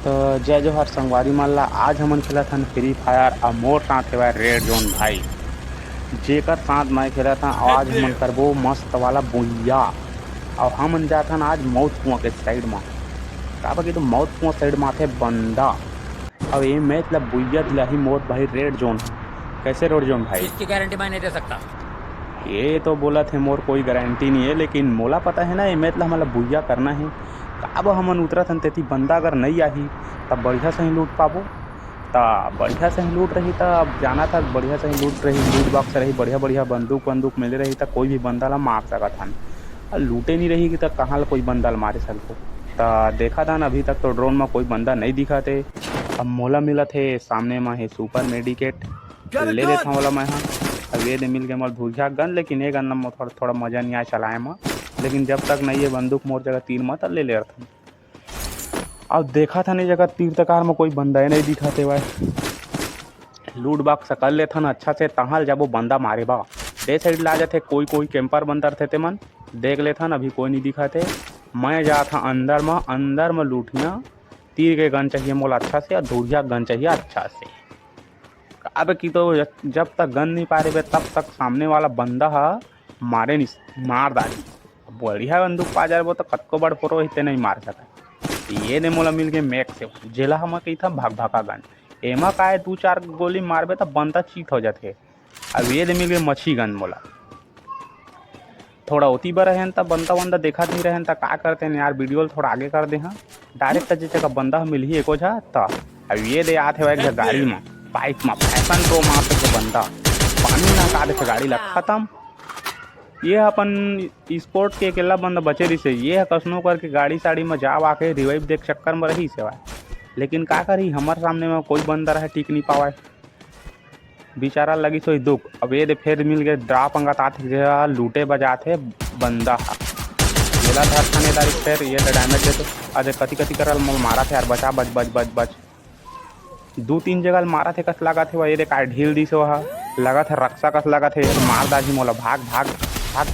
तो जय जोहार संगवारी मन ला। आज हमन खेलत हन फ्री फायर और मोर साथ हेवय रेड जोन भाई, जेकर साथ मैं खेलत हन। आज हमन करबो मस्त वाला बुइया और हमन जात हन आज मौत कुआं के साइड में। काबर की तो मौत कुआं साइड में आथे बंदा और ये मैच ला बुइया दिलाही मोर भाई रेड जोन। कैसे रेड जोन भाई? इसकी गारंटी मैं नहीं दे सकता। ये तो बोला थे मोर कोई गारंटी नहीं है, लेकिन मोला पता है ना ये मैच ला हमला बुइया करना है। अब हमन उतरत हन तेती बंदा अगर नहीं आही तब बढ़िया से ही लूट पाबो। तब बढ़िया से ही लूट रही तब जाना था, बढ़िया से ही लूट रही, लूट बॉक्स रही, बढ़िया बढ़िया बंदूक मिले रही तब कोई भी बंदा ला मार सकत हन। और लूटे नहीं रही तब कहाँ ला कोई बंदा ला मारे सकबो। तो देखा था ना अभी तक तो ड्रोन में कोई बंदा नहीं दिखा थे। अब मोला मिला थे सामने में है सुपर मेडिकेट, ले लेता वाला मैं। हाँ अब ये मिल गया मोर धुरिया गन, लेकिन ये गन में थोड़ा मजा नहीं आया चलाए में। लेकिन जब तक नहीं है बंदूक मोर जगह तीर में तब ले ले रहा था। अब देखा था नहीं जगह तीर तकार में कोई बंदा ही नहीं दिखा थे भाई। लूट बॉक्स कर लेता ना अच्छा से, तहाल जब वो बंदा मारे बा दे साइड ला जाते कोई कैंपर बंदर थे मन देख लेता ना। अभी कोई नहीं दिखा थे। मैं जा था अंदर में लूटिया। तीर के गन चाहिए मोला अच्छा से और धुरिया गन चाहिए अच्छा से। अब की तो जब तक गन नहीं पा रहे तब तक सामने वाला बंदा मारे नहीं मार डाली। बढ़िया बंदूक पा जाए वो तो कतको बड़ प्रो हिते नहीं मार सका। ये ने मोला मिल गए मैक से जेला हम कही था भागा गन। एमा का है 2-4 गोली मारबे तो बंदा चीत हो जाते। अब ये ने मिल गए मच्छी गन मोला। थोड़ा ओती बर रहन तब बंदा देखा नहीं रहन तब का करते हैं यार, वीडियो थोड़ा आगे कर दे। हाँ डायरेक्ट जगह बंदा मिल ही एको झा तो अब ये दे आते हुए गाड़ी में बाइक में फैशन प्रो मारते थे बंदा पानी ना का देते गाड़ी ला खत्म। ये अपन स्पोर्ट के अकेला बंदा बचे रही से ये कसनो करके गाड़ी साड़ी में जा आके रिवाइव देख चक्कर में रही से। लेकिन का करी हमारे सामने में कोई बंदा रहे टिक नहीं पावा, बेचारा लगी सोई दुख। अब ये फिर मिल गए ड्राप अंगत आते लूटे बजाते बंदा मेला धर थानेदारी फिर ये डैमेज देते। अरे कति करल मारा थे यार, बचा बच बच बच बच 2-3 जगह मारा थे। कस लगा थे वह ये का ढील दी से वहाँ लगा था रक्षा कस लगा थे मार दाजी मोला भाग भाग भाग।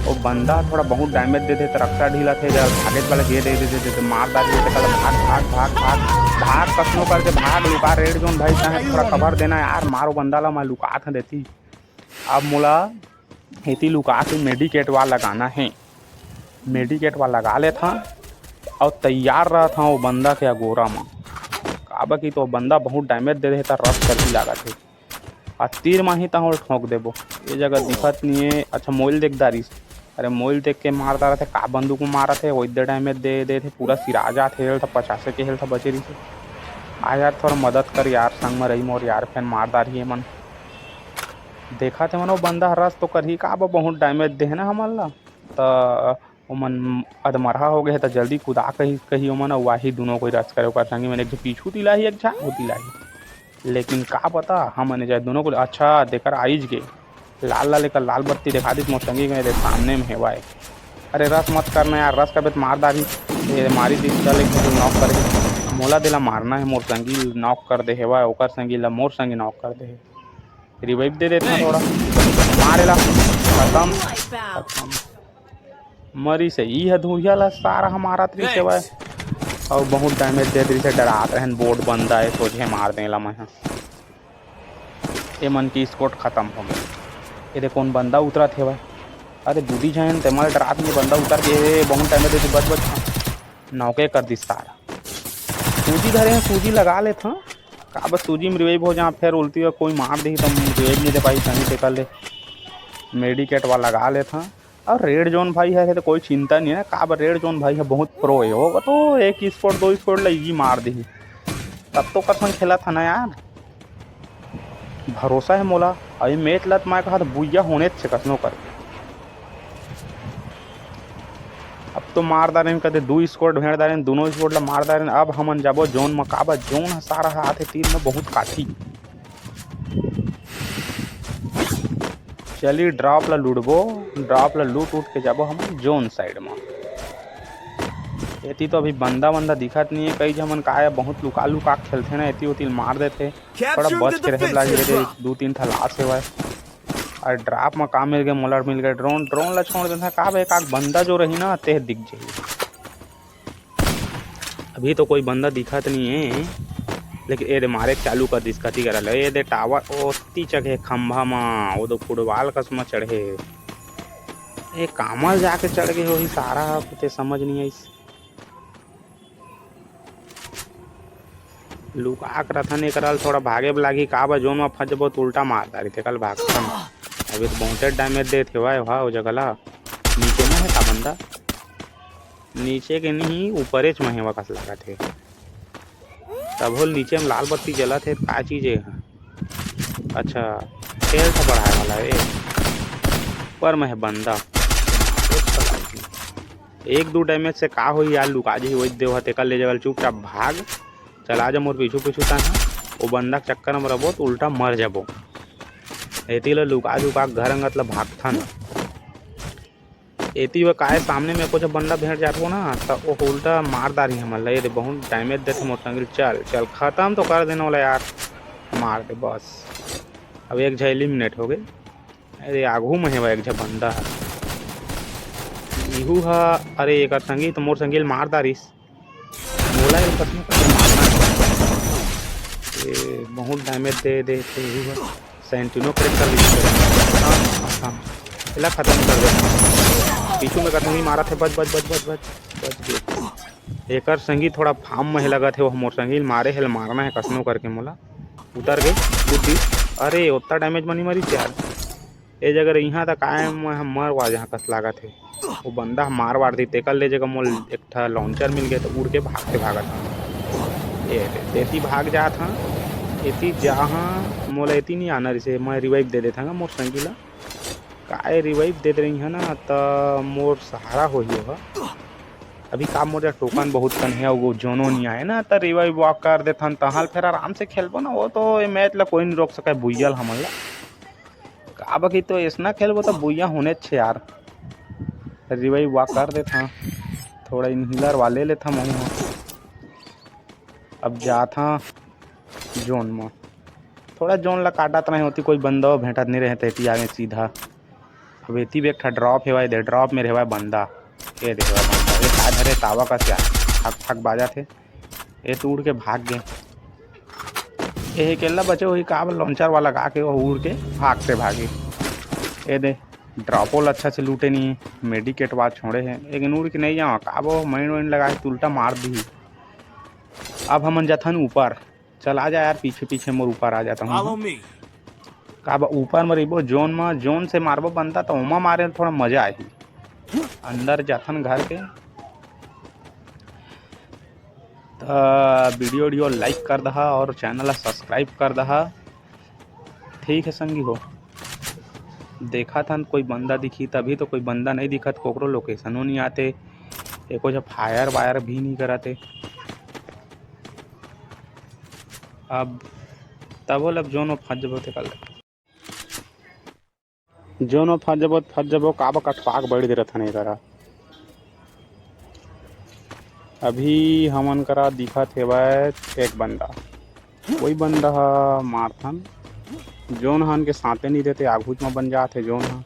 वो बंदा थोड़ा बहुत डैमेज देते तो रक्षा ढीला थे जब भागे वाला ये दे देते मार दाजी कल भाग भाग भाग भाग भाग कसनो करके भाग लुका रेड जोन भाई चाहे थोड़ा कवर देना यार, मारो बंदा ला मैं लुका था देती। अब मोला हेती लुका के मेडिकेट वाला लगाना है, मेडिकेट वाला लगा लेता और तैयार रहा था वो बंदा के अगोरा में। काबा की तो बंदा बहुत डैमेज दे देता रस कर भी लगा थे और तीर माही तहाँ ठोंक देबो। ये जगह दिखत नहीं है। अच्छा मोबाइल देख दारिस, अरे मोबाइल देख के मार रहा थे का बंदूक में मारा थे वो इधर डैमेज दे थे पूरा सिराजा थे 50 के हेल्थ बचे रही से। आ यार थोड़ा मदद कर यार, संग में रही मोर यार फैन मार दार ही मन देखा थे मन वो बंदा रस तो कर ही का बहुत डैमेज दे है ना हमारा तो मन अधमरहा हो गए तो जल्दी खुदा कही मन वाही दोनों कोई रस करे ओकर संगी मैंने एक पीछू दिलाही एक झा वो दिलाही। लेकिन का पता हम मैंने जाए दोनों को अच्छा देकर आइज गए लाल लेकर लाल बत्ती दिखा दी मोर संगी के सामने में हेवाए। अरे रस मत करना यार, रस का मार दारी मारी दी नॉक करे मोला दिला मारना है मोर संगी नॉक कर दे हेवा ओकर संगी ला मोर संगी नॉक कर दे रिवाइव दे देता थोड़ा मारेला खत्म मरी से ई है धुरिया ला सारा हमारा त्रि से और बहुत डैमेज दे दी से डरात रहन बोर्ड बंदा है सोझे मार देला मैं। ये मन की स्कोट खत्म हो गया। ये देखो कौन बंदा उतरा थे भाई, अरे दूधी जहन तेमल डरात में बंदा उतर के बहुत डैमेज दे बच बच नौके कर दी सारा। सूजी धरे सूजी लगा ले था का बस सूजी में रिवाइव हो जहाँ फिर उल्टी हुआ कोई मार दी तो रिवाइव नहीं दे पाई कहीं से कर ले मेडिकेट वाला लगा ले था। और रेड जोन भाई है तो कोई चिंता नहीं है का रेड जोन भाई है बहुत प्रो है होगा तो 1 स्कोर 2 स्कोर लगी मार दी तब तो कसम खेला था ना यार, भरोसा है मोला। अभी मैच लत मैं कहा तो बुइया होने से कसनो कर अब तो मार दारे कहते 2 स्कोर ढेर दारे दोनों स्कोर ला मार दारे। अब हमन जाबो जोन में काबा जोन सारा हाथ तीर में बहुत काठी। चलिए ड्रॉप ला लूटबो, ड्रॉप ला लूट के जाबो हम जोन साइड में। एती तो अभी बंदा दिखत नहीं है कई जमन का है बहुत लुका खेलते ना एती उती मार देते थोड़ा बच के रहे लागे 2-3 था लाश है और ड्रॉप में काम मिल गया मोला मिल गया ड्रोन ला छोड़ देता का एक बंदा जो रही ना ते दिख जाइए। अभी तो कोई बंदा दिखत नहीं है, लेकिन ये दे मारे चालू कर दिस कती करल ये दे टावर ओती चढ़े खंभा मा वो तो फुटबॉल कसमा चढ़े ये कामल जाके चढ़ गए वही सारा कुछ समझ नहीं आई। लुका कर रथन एक थोड़ा भागे लागी का बा जोन में फंस बहुत उल्टा मार दारी थे कल भागथन। अभी तो बहुत डैमेज दे थे वाह वो जगह नीचे में है का बंदा नीचे के नहीं ऊपरे में हेवा कस लगा थे तब होल नीचे में लाल बत्ती जला थे का चीज है। अच्छा खेल था बढ़ाए वाला है ऊपर में है बंदा एक दो डैमेज से का हो यार लुका जी वही देव हते कल ले जगल चुपचाप भाग चला जा मोर पीछू पीछू था वो बंदा के चक्कर में रहो तो उल्टा मर जाबो एती ला लुका झुका घर अंगत ला भागथा न एती व काय सामने में कुछ बंदा भेंट जातो ना तो वो उल्टा मार दारी हमन ये बहुत डैमेज देते मोटरसाइकिल चल चल खत्म तो कर देने वाला यार मार दे बस। अब एक झ एलिमिनेट हो गए। अरे आगू में है एक झ बंदा है इहू हा अरे एक संगी तो मोर संगिल मार दारिस मोला कसम मारना ये बहुत डैमेज दे दे सेंटिनो करेक्टर खत्म कर दे पीछू में कसंगी मारा थे बच बच बच बच बच बच गए एक संगी थोड़ा फार्म में लगा थे वो मोर संगी मारे है मारना है कसनो करके मोला उतर गए बुद्धि अरे उतना डैमेज मनी मरी यार ये जगह यहाँ तक आए मर वा जहाँ कस लगा थे वो बंदा मार वार दी तेकल ले जगह मोल एक था लॉन्चर मिल गया तो उड़ के भागते भागा था ये देती भाग जा था एती जहाँ मोला एती नहीं आना जैसे मैं रिवाइव दे देता मोर संगी ला काय रिवाइव दे रही है ना तो मोर सहारा हो ही होगा। अभी काम मोर टोकन बहुत कन है वो जोनो नहीं आए ना तो रिवाइव वॉक कर देता तहाल फिर आराम से खेलबो ना वो तो ये मैच ला कोई नहीं रोक सके बुइयल हमन ला का बाकी तो ऐसा खेलबो तो बुइया होने छे यार रिवाइव वॉक कर देता थोड़ा इनहीलर वाले लेता मैं अब जाता जोन में थोड़ा जोन ला काटत नहीं होती कोई बंदा भेंटत नहीं रहते एती आगे सीधा अब एती भी एक ड्रॉप है दे ड्रॉप में रहवा बंदा ये देखा बंदा ये का धरे तावा का क्या थक थक बाजा थे ये तो उड़ के भाग गए ये केला बचे वही का लॉन्चर वाला गा के वो उड़ के भाग से भागे ये दे ड्रॉपोल अच्छा से लूटे नहीं मेडिकेट वाद छोड़े हैं लेकिन उड़ के नहीं जाओ का वो माइंड वाइंड लगा के उल्टा मार दी। अब हम जाथन ऊपर चल आ जा यार पीछे पीछे मोर ऊपर आ जाता हूँ का ऊपर में रहीबो जोन से मारबो बनता तो उमा मारे थोड़ा मजा आई अंदर जाथन घर के तो वीडियो लाइक कर दहा और चैनल सब्सक्राइब कर दहा ठीक है संगी हो देखा था कोई बंदा दिखी तभी तो कोई बंदा नहीं दिखत कोकरो लोकेशनों नहीं आते एको जब फायर वायर भी नहीं कराते अब तब अब जोनो फंस जबो कल जोनो फंस जबो काबा कटवाक बढ़ दे रहा करा अभी हमन करा दिखा थे एक बंदा कोई बंदा मारथन जोन हन के साथे नहीं देते आघूच में बन जाते जोन हा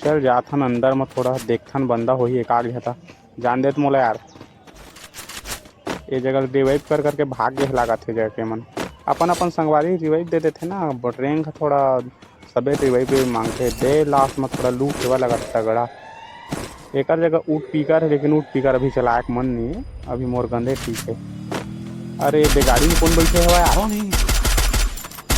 चल जाथन अंदर में थोड़ा देखथन बंदा हो ही एकाग था जान देत मोला यार ये जगह रिवाइव कर करके भाग गए लगा थे जाके मन अपन अपन संगवारी रिवाइव दे देते ना बट रैंक थोड़ा सबे रिवाइव मांगते दे लास्ट में थोड़ा लूट सेवा लगा तगड़ा एक जगह ऊट पीकर है लेकिन ऊट पीकर अभी चलाए मन नहीं है अभी मोर गंदे ठीक है। अरे बे गाड़ी में कौन बैठे है यार नहीं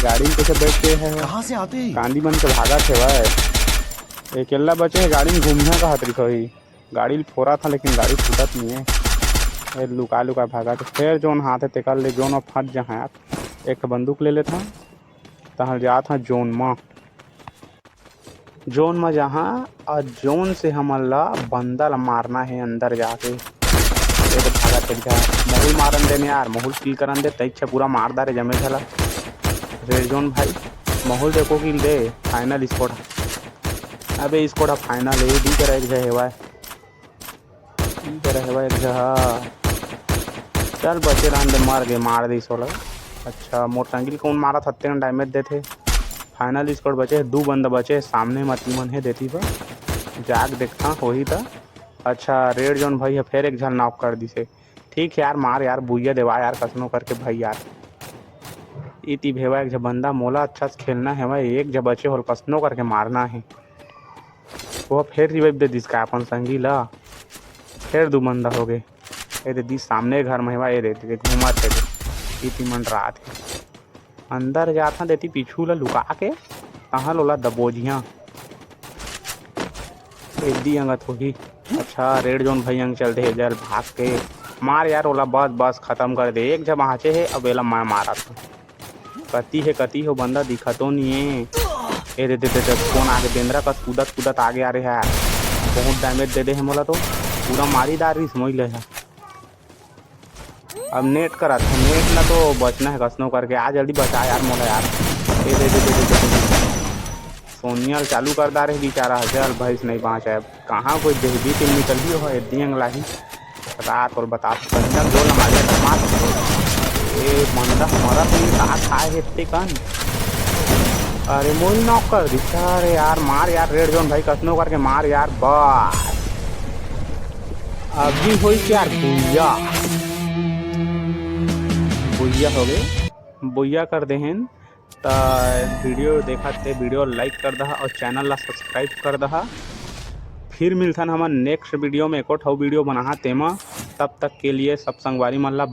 गाड़ी में कैसे बैठते है कहाँ से आते कांदी बन के भागा थे भाई अकेला बचे है गाड़ी में घूमने का तरीका ही गाड़ी फोड़ा था लेकिन गाड़ी फूटत नहीं है लुका लुका भागा तो फिर जोन हाथ है तेकल ले जोन फट जहाँ एक बंदूक ले लेता तहल जा था जोन में जहाँ और जोन से हमन ला बंदा ला मारना है अंदर जाके तो भागा चल जा महूल मारन देने यार महूल किल करन दे तैच्छा पूरा मार दारे जमे झला रेड जोन भाई महूल देखो किल दे फाइनल स्कोर अबे स्कोर फाइनल है डी कर एक है भाई एक जगह चल बचे रहन दे मार गए मार दी सोला अच्छा मोटरसाइकिल कौन मारा था तेन डैमेज देते फाइनल स्कोर बचे दो बंदा बचे सामने मती मन है देती पर जाग देखता हो ही था अच्छा रेड जोन भाई फिर एक झल नॉक कर दी से ठीक है यार, मार यार, बुइया देवा यार कसनो करके भाई यार। इति भेवा एक जब बंदा मोला अच्छा से खेलना है भाई, एक जब बचे होल कसनो करके मारना है। वो फिर रिवाइव दे दिस का अपन संगी ला, फिर दो बंदा हो गए। ए दे दी सामने घर में ए दे घूमा थे इति मन रात है अंदर जाता देती पीछू ला लुका के कहाँ लोला दबोजिया एदी अंगत होगी। अच्छा रेड जोन भाई अंग चलते है जल भाग के मार यार ओला, बस बस खत्म कर दे। एक जब आचे है अब एला मैं मारा था। कती हो बंदा दिखा तो नहीं है। ए दे कौन आगे देंद्रा का कूदत कूदत आगे आ रहे है यार, बहुत डैमेज दे दे है मोला तो पूरा मारी दारी समझ ले है। अब नेट करा था, नेट ना तो बचना है कसनो करके। आ जल्दी बचा यार मोला यार। ए दे सोनियल चालू कर दा रहे बेचारा, चल भैंस नहीं बाँचा है। कहाँ कोई देहदी टीम निकल ही हो एदी अंगलाही रात और बता पंचम गोल हमारे मार। ए बंदा हमारा तो कहाँ खाए है इतने कन। अरे मोल नॉक कर दी। अरे यार मार यार रेड जोन भाई कसनो करके मार यार, बस अभी हुई यार बुइया बुइया हो गए। बुइया कर दे हैं तो वीडियो देखा थे, वीडियो लाइक कर दहा और चैनल ला सब्सक्राइब कर दहा। फिर मिलथन हमन नेक्स्ट वीडियो में एको ठो वीडियो बना तेमा। तब तक के लिए सब संगवारी मन ला